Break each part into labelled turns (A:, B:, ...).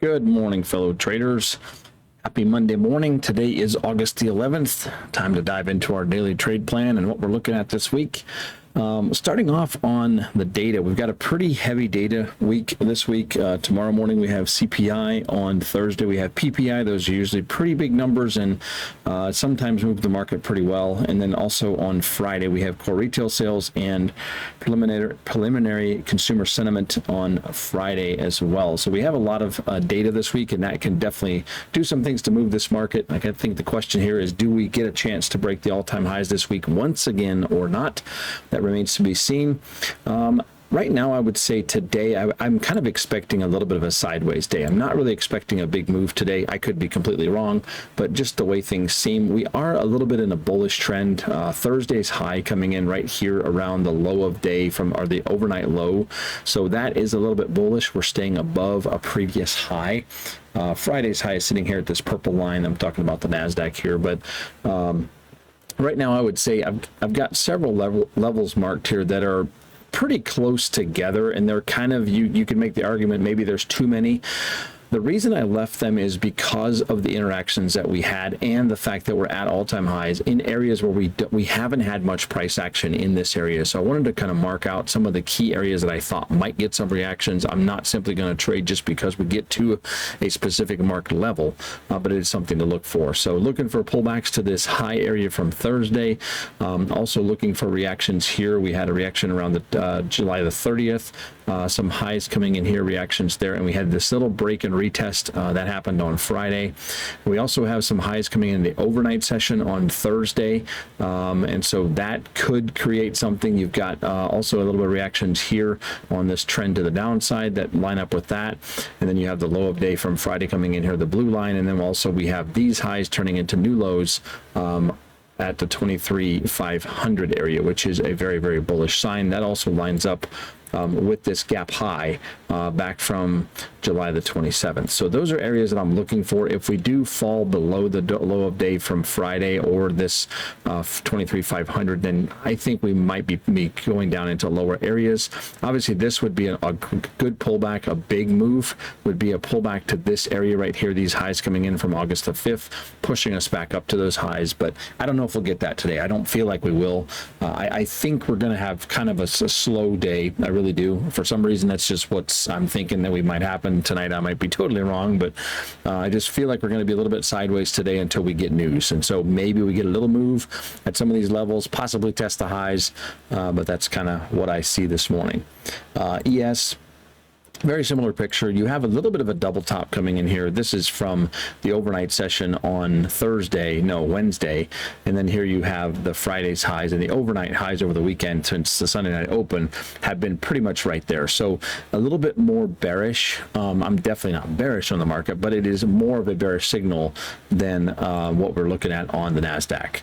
A: Good morning, fellow traders. Happy Monday morning. Today is August the 11th. Time to dive into our daily trade plan and what we're looking at this week. Starting off on the data, we've got a pretty heavy data week this week. Tomorrow morning we have CPI. On Thursday we have PPI. Those are usually pretty big numbers and sometimes move the market pretty well. And then also on Friday we have core retail sales and preliminary consumer sentiment on Friday as well. So we have a lot of data this week, and that can definitely do some things to move this market. Like, I think the question here is, do we get a chance to break the all-time highs this week once again or not? That remains to be seen. Right now, I would say today, I'm kind of expecting a little bit of a sideways day. I'm not really expecting a big move today. I could be completely wrong, but just the way things seem, we are a little bit in a bullish trend. Thursday's high coming in right here around the low of day or the overnight low. So that is a little bit bullish. We're staying above a previous high. Friday's high is sitting here at this purple line. I'm talking about the NASDAQ here, but right now I would say I've got several levels marked here that are pretty close together, and they're kind of, you can make the argument maybe there's too many. The reason I left them is because of the interactions that we had and the fact that we're at all-time highs in areas where we haven't had much price action in this area. So I wanted to kind of mark out some of the key areas that I thought might get some reactions. I'm not simply going to trade just because we get to a specific market level, but it is something to look for. So looking for pullbacks to this high area from Thursday. Also looking for reactions here. We had a reaction around the July the 30th. Some highs coming in here, reactions there, and we had this little break and retest that happened on Friday. We also have some highs coming in the overnight session on Thursday, and so that could create something. You've got also a little bit of reactions here on this trend to the downside that line up with that, and then you have the low of day from Friday coming in here, the blue line, and then also we have these highs turning into new lows at the 23,500 area, which is a very, very bullish sign. That also lines up with this gap high back from July the 27th. So those are areas that I'm looking for. If we do fall below the low of day from Friday or this 23,500, then I think we might be going down into lower areas. Obviously, this would be a good pullback. A big move would be a pullback to this area right here, these highs coming in from August the 5th, pushing us back up to those highs. But I don't know if we'll get that today. I don't feel like we will. I think we're going to have kind of a slow day. I really do. For some reason, that's just what I'm thinking that we might happen tonight. I might be totally wrong, but I just feel like we're going to be a little bit sideways today until we get news. And so maybe we get a little move at some of these levels, possibly test the highs, but that's kind of what I see this morning. ES. Very similar picture. You have a little bit of a double top coming in here. This is from the overnight session on Wednesday. And then here you have the Friday's highs, and the overnight highs over the weekend since the Sunday night open have been pretty much right there. So a little bit more bearish. I'm definitely not bearish on the market, but it is more of a bearish signal than what we're looking at on the NASDAQ.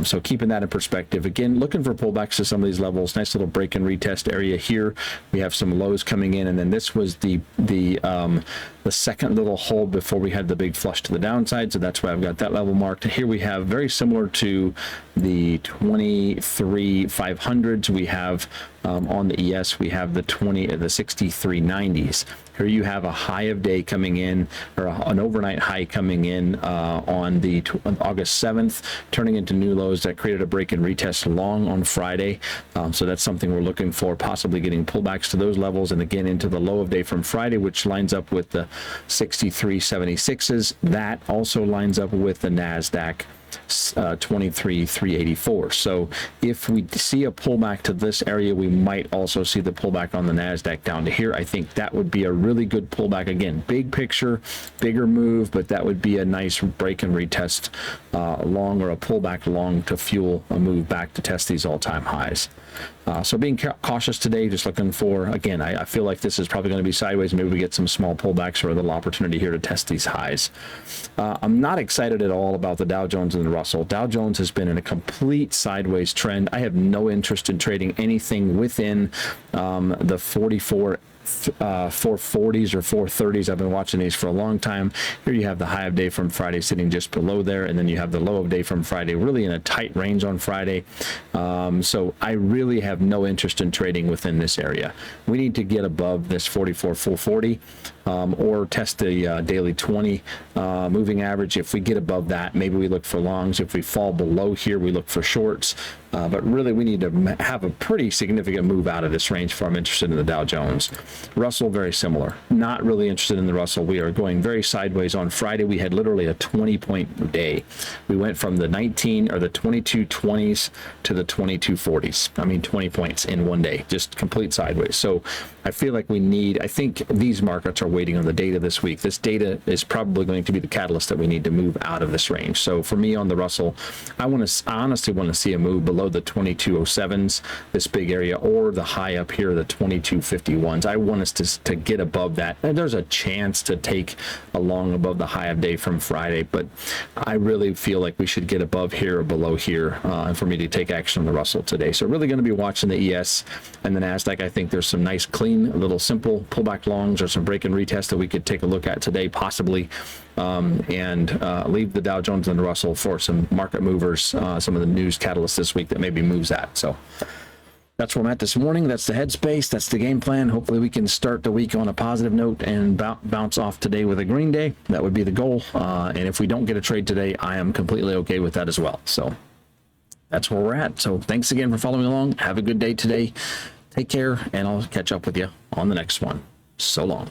A: So keeping that in perspective, again, looking for pullbacks to some of these levels. Nice little break and retest area here. We have some lows coming in, and then this was the second little hold before we had the big flush to the downside. So that's why I've got that level marked. Here we have very similar to the 23,500s. We have on the ES, we have the 6390s. Here you have a high of day coming in, or an overnight high coming in on the August 7th, turning into new lows that created a break and retest long on Friday. So that's something we're looking for, possibly getting pullbacks to those levels, and again into the low of day from Friday, which lines up with the 6376s. That also lines up with the NASDAQ 23,384. So if we see a pullback to this area, we might also see the pullback on the NASDAQ down to here. I think that would be a really good pullback. Again, big picture, bigger move, but that would be a nice break and retest long, or a pullback long to fuel a move back to test these all-time highs. So being cautious today, just looking for, again, I feel like this is probably going to be sideways. Maybe we get some small pullbacks or a little opportunity here to test these highs. I'm not excited at all about the Dow Jones and the Russell. Dow Jones has been in a complete sideways trend. I have no interest in trading anything within the 440s or 430s. I've been watching these for a long time. Here you have the high of day from Friday sitting just below there, and then you have the low of day from Friday really in a tight range on Friday. So I really have no interest in trading within this area. We need to get above this 44,440. or test the daily 20 moving average. If we get above that, maybe we look for longs. If we fall below here, we look for shorts. But really, we need to have a pretty significant move out of this range before I'm interested in the Dow Jones. Russell, very similar. Not really interested in the Russell. We are going very sideways. On Friday, we had literally a 20-point day. We went from the 2220s to the 2240s. I mean, 20 points in one day, just complete sideways. So I feel like I think these markets are waiting on the data this week. This data is probably going to be the catalyst that we need to move out of this range. So for me on the Russell, I honestly want to see a move below the 2207s, this big area, or the high up here, the 2251s. I want us to get above that. And there's a chance to take a long above the high of day from Friday, but I really feel like we should get above here or below here for me to take action on the Russell today. So really going to be watching the ES and the NASDAQ. I think there's some nice, clean, little simple pullback longs or some break and retest that we could take a look at today, possibly, and leave the Dow Jones and the Russell for some market movers, some of the news catalysts this week that maybe moves that. So that's where I'm at this morning. That's the headspace. That's the game plan. Hopefully we can start the week on a positive note and bounce off today with a green day. That would be the goal. And if we don't get a trade today, I am completely okay with that as well. So that's where we're at. So thanks again for following along. Have a good day today. Take care, and I'll catch up with you on the next one. So long.